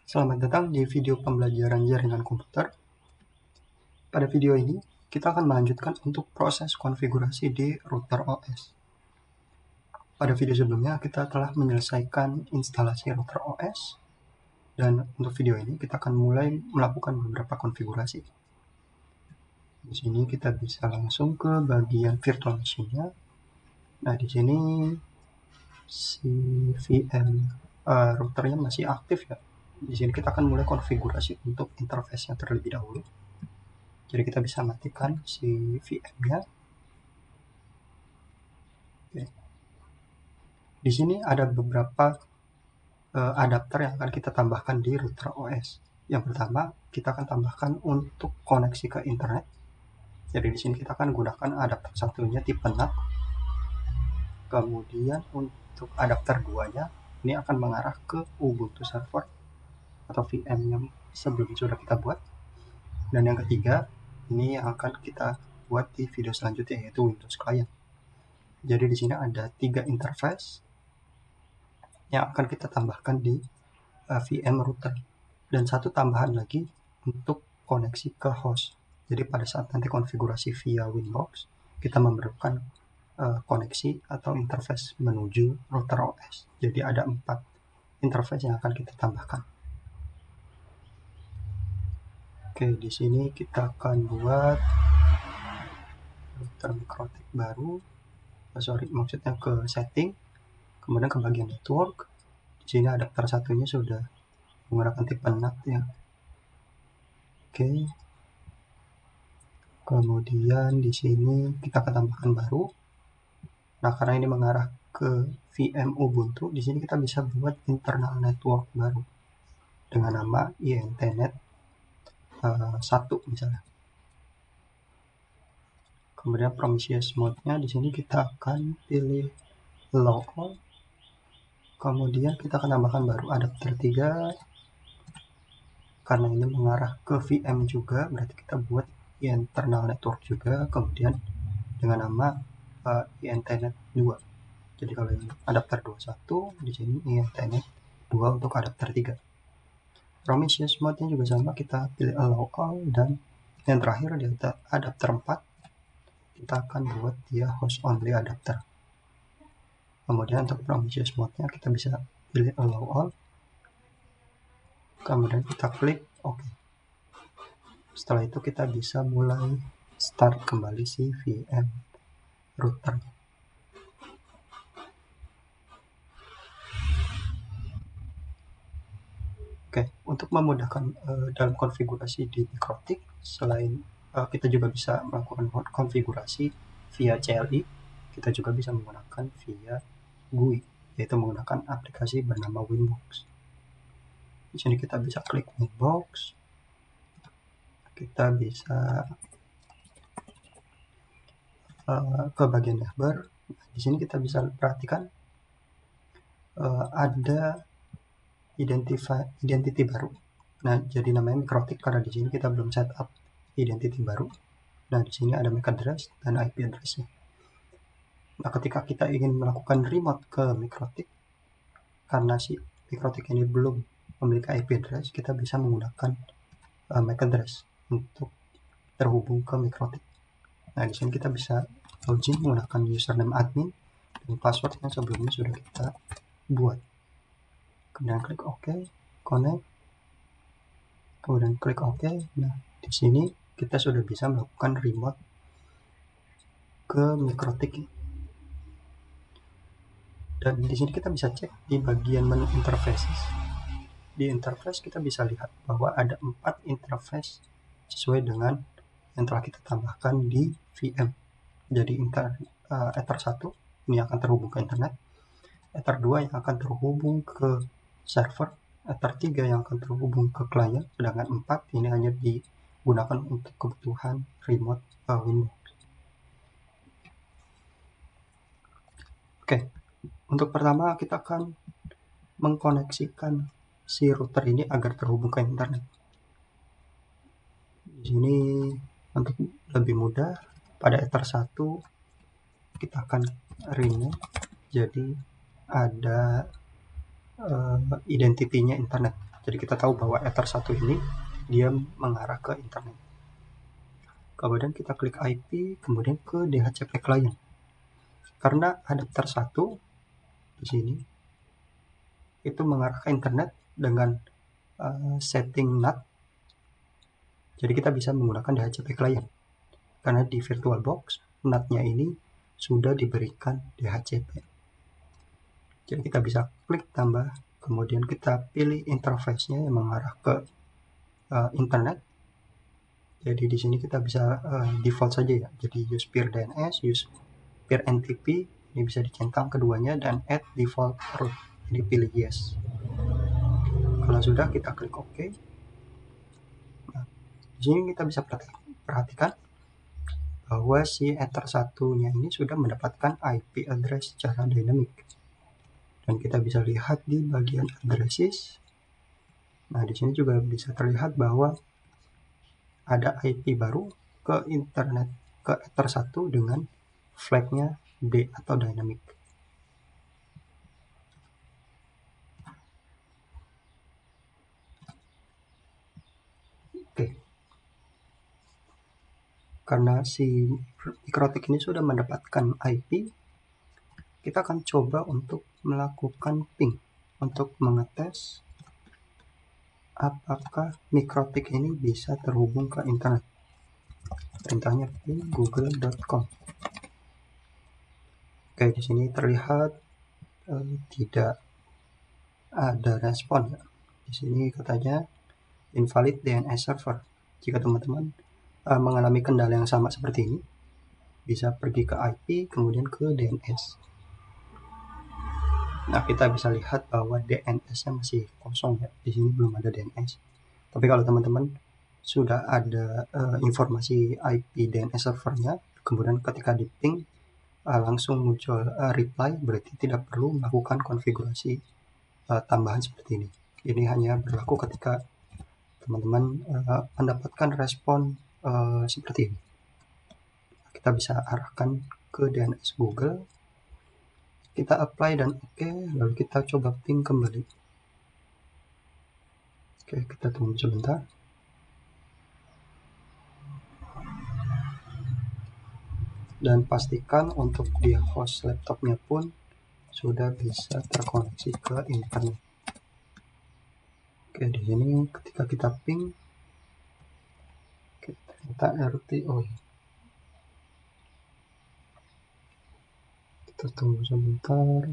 Selamat datang di video pembelajaran jaringan komputer. Pada video ini, kita akan melanjutkan untuk proses konfigurasi di router OS. Pada video sebelumnya, kita telah menyelesaikan instalasi router OS, dan untuk video ini kita akan mulai melakukan beberapa konfigurasi. Di sini kita bisa langsung ke bagian virtual machine-nya. Nah, di sini si VM routernya masih aktif ya. Di sini kita akan mulai konfigurasi untuk interface-nya terlebih dahulu. Jadi kita bisa matikan si VM-nya. Oke. Di sini ada beberapa adapter yang akan kita tambahkan di router OS. Yang pertama, kita akan tambahkan untuk koneksi ke internet. Jadi di sini kita akan gunakan adapter satunya tipe NAT. Kemudian untuk adapter 2-nya, ini akan mengarah ke Ubuntu server atau VM yang sebelumnya sudah kita buat. Dan yang ketiga, ini yang akan kita buat di video selanjutnya, yaitu Windows Client. Jadi di sini ada 3 interface yang akan kita tambahkan di VM router, dan satu tambahan lagi untuk koneksi ke host. Jadi pada saat nanti konfigurasi via Winbox, kita memerlukan koneksi atau interface menuju router OS. Jadi ada 4 interface yang akan kita tambahkan. Oke, di sini kita akan buat router mikrotik baru. Maksudnya ke setting, kemudian ke bagian network. Di sini adapter satunya sudah menggunakan tipe NAT ya. Oke. Kemudian di sini kita akan tambahkan baru. Nah, karena ini mengarah ke VM Ubuntu, di sini kita bisa buat internal network baru dengan nama INTnet 1 misalnya. Kemudian promiscuous mode-nya di sini kita akan pilih allow all. Kemudian kita akan tambahkan baru adapter 3. Karena ini mengarah ke VM juga, berarti kita buat internal network juga, kemudian dengan nama INTnet 2. Jadi kalau yang adapter 21, di sini INTnet 2 untuk adapter 3. Promiscuous mode-nya juga sama, kita pilih allow all, dan yang terakhir di adapter 4, kita akan buat dia host only adapter. Kemudian untuk promiscuous mode-nya kita bisa pilih allow all, kemudian kita klik OK. Setelah itu kita bisa mulai start kembali si VM router. Oke, untuk memudahkan dalam konfigurasi di mikrotik, selain kita juga bisa melakukan konfigurasi via CLI, kita juga bisa menggunakan via GUI, yaitu menggunakan aplikasi bernama Winbox. Di sini kita bisa klik Winbox, kita bisa ke bagian dashboard. Di sini kita bisa perhatikan ada identity baru. Nah, jadi namanya mikrotik karena di sini kita belum setup identity baru. Nah, di sini ada MAC address dan IP address-nya. Nah, ketika kita ingin melakukan remote ke mikrotik, karena si mikrotik ini belum memiliki IP address, kita bisa menggunakan MAC address untuk terhubung ke mikrotik. Nah, di sini kita bisa login menggunakan username admin dan password yang sebelumnya sudah kita buat. Kemudian klik OK, connect, kemudian klik OK. Nah, di sini kita sudah bisa melakukan remote ke mikrotik. Dan di sini kita bisa cek di bagian menu interfaces. Di interface kita bisa lihat bahwa ada 4 interface sesuai dengan yang telah kita tambahkan di VM. Jadi Ether 1 ini akan terhubung ke internet, Ether 2 yang akan terhubung ke server, Ether 3 yang akan terhubung ke klien, sedangkan 4 ini hanya digunakan untuk kebutuhan remote Windows. Oke, untuk pertama kita akan mengkoneksikan si router ini agar terhubung ke internet. Di sini untuk lebih mudah, pada Ether 1 kita akan rename jadi ada identitinya internet. Jadi kita tahu bahwa Ether 1 ini dia mengarah ke internet. Kemudian kita klik IP, kemudian ke DHCP client. Karena adapter 1 di sini itu mengarah ke internet dengan setting NAT. Jadi kita bisa menggunakan DHCP client. Karena di VirtualBox NAT-nya ini sudah diberikan DHCP. Jadi kita bisa klik tambah, kemudian kita pilih interface-nya yang mengarah ke internet. Jadi di sini kita bisa default saja ya. Jadi use peer DNS, use peer NTP, ini bisa dicentang keduanya, dan add default route. Jadi pilih yes. Kalau sudah, kita klik OK. Nah, di sini kita bisa perhatikan bahwa si Ether 1-nya ini sudah mendapatkan IP address secara dynamic. Dan kita bisa lihat di bagian addresses. Nah, di sini juga bisa terlihat bahwa ada IP baru ke internet, ke Ether 1 dengan flagnya D atau dynamic. Oke. Karena si MikroTik ini sudah mendapatkan IP, kita akan coba untuk melakukan ping untuk mengetes apakah MikroTik ini bisa terhubung ke internet. Perintahnya ping google.com. Oke, di sini terlihat tidak ada respon ya. Di sini katanya invalid DNS server. Jika teman-teman mengalami kendala yang sama seperti ini, bisa pergi ke IP kemudian ke DNS. Nah, kita bisa lihat bahwa DNS-nya masih kosong ya. Di sini belum ada DNS. Tapi kalau teman-teman sudah ada informasi IP DNS servernya, kemudian ketika di ping langsung muncul reply, berarti tidak perlu melakukan konfigurasi tambahan seperti ini. Ini hanya berlaku ketika teman-teman mendapatkan respon seperti ini. Kita bisa arahkan ke DNS Google, kita apply dan oke, lalu kita coba ping kembali. Oke, kita tunggu sebentar. Dan pastikan untuk di host laptopnya pun sudah bisa terkoneksi ke internet. Oke, di sini ketika kita ping, kita RTO. Kita tunggu sebentar.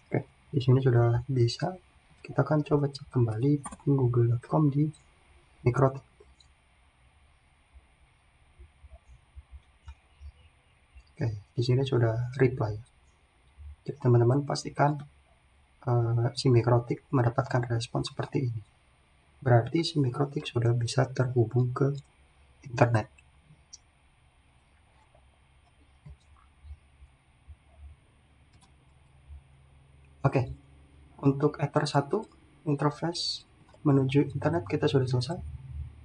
Oke, di sini sudah bisa. Kita akan coba cek kembali google.com di MikroTik. Oke, di sini sudah reply. Jadi teman-teman pastikan si MikroTik mendapatkan respon seperti ini. Berarti si MikroTik sudah bisa terhubung ke internet. Oke, untuk Ether 1 interface menuju internet kita sudah selesai.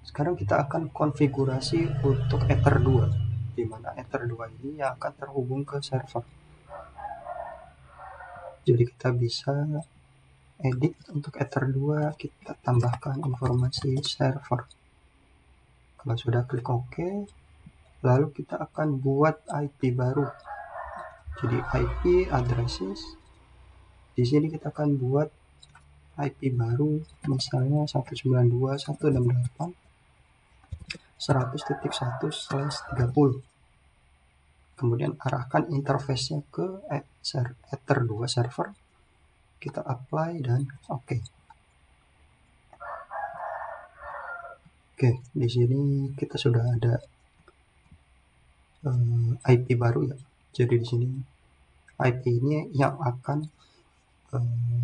Sekarang kita akan konfigurasi untuk Ether 2, di mana Ether 2 ini yang akan terhubung ke server. Jadi kita bisa edit untuk Ether 2, kita tambahkan informasi server. Kalau sudah, klik OK. Lalu kita akan buat IP baru. Jadi IP addresses. Di sini kita akan buat IP baru, misalnya 192.168.100.1/30. Kemudian arahkan interface-nya ke Ether 2 server. Kita apply dan oke. Oke, di sini kita sudah ada IP baru ya. Jadi di sini IP ini yang akan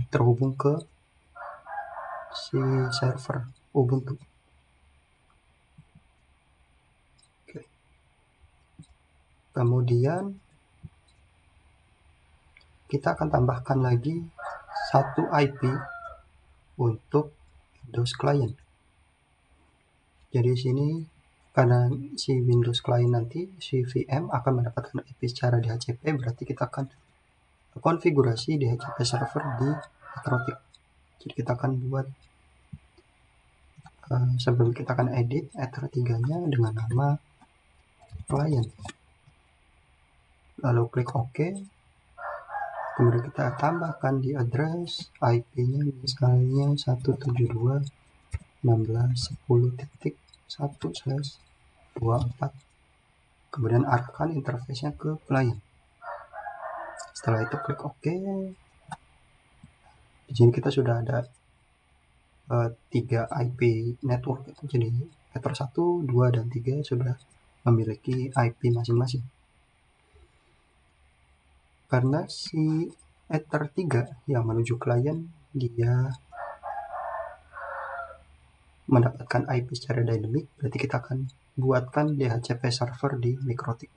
terhubung ke si server Ubuntu. Oke. Kemudian kita akan tambahkan lagi satu IP untuk Windows Client. Jadi di sini karena si Windows Client nanti si VM akan mendapatkan IP secara DHCP, berarti kita akan konfigurasi DHCP server di Mikrotik. Jadi kita akan buat sebelum kita akan edit Ether 3-nya dengan nama client, lalu klik OK. Kemudian kita tambahkan di address IP-nya misalnya 172.16.10.1/24. Kemudian arahkan interface-nya ke client. Setelah itu klik OK. Di sini kita sudah ada 3 IP network, jadi Ether 1, 2, dan 3 sudah memiliki IP masing-masing. Karena si Ether 3 yang menuju klien dia mendapatkan IP secara dynamic, berarti kita akan buatkan DHCP server di Mikrotik.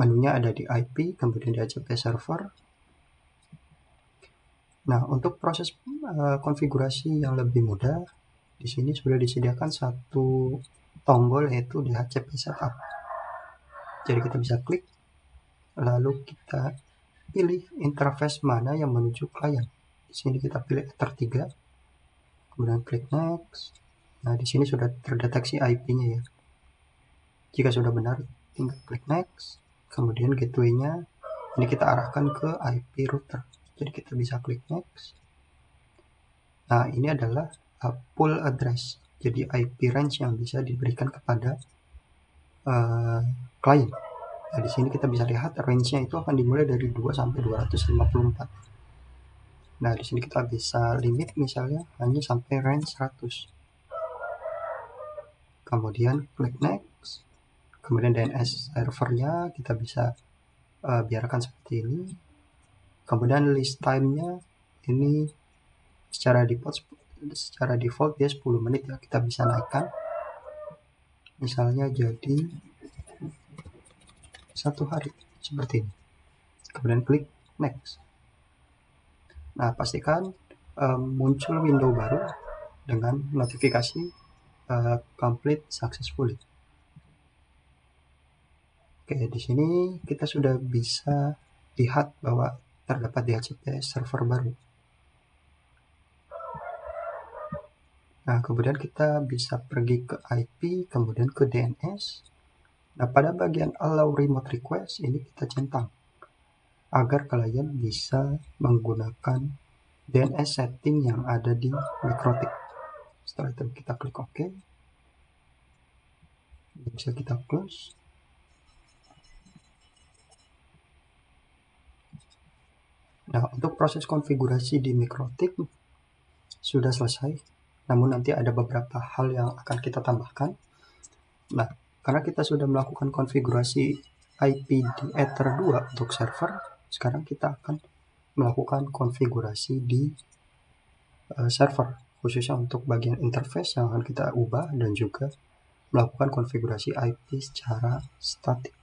Menunya ada di IP, kemudian DHCP server. Nah, untuk proses konfigurasi yang lebih mudah, di sini sudah disediakan satu tombol yaitu DHCP setup. Jadi kita bisa klik, lalu kita pilih interface mana yang menuju klien. Di sini kita pilih Ether 3, kemudian klik next. Nah, di sini sudah terdeteksi IP-nya ya. Jika sudah benar, tinggal klik next. Kemudian gateway-nya ini kita arahkan ke IP router. Jadi kita bisa klik next. Nah, ini adalah pool address. Jadi IP range yang bisa diberikan kepada klien. Nah, di sini kita bisa lihat range-nya itu akan dimulai dari 2 sampai 254. Nah, di sini kita bisa limit misalnya hanya sampai range 100. Kemudian klik next. Kemudian DNS servernya kita bisa biarkan seperti ini. Kemudian list time-nya ini secara default dia 10 menit ya. Kita bisa naikkan. Misalnya jadi 1 hari seperti ini. Kemudian klik next. Nah, pastikan muncul window baru dengan notifikasi complete successfully. Oke, di sini kita sudah bisa lihat bahwa terdapat DHCP server baru. Nah, kemudian kita bisa pergi ke IP, kemudian ke DNS. Nah, pada bagian allow remote request ini kita centang agar klien bisa menggunakan DNS setting yang ada di Mikrotik. Setelah itu kita klik OK. Bisa kita close. Nah, untuk proses konfigurasi di Mikrotik sudah selesai. Namun nanti ada beberapa hal yang akan kita tambahkan. Nah, karena kita sudah melakukan konfigurasi IP di Ether 2 untuk server, sekarang kita akan melakukan konfigurasi di server, khususnya untuk bagian interface yang akan kita ubah dan juga melakukan konfigurasi IP secara statik.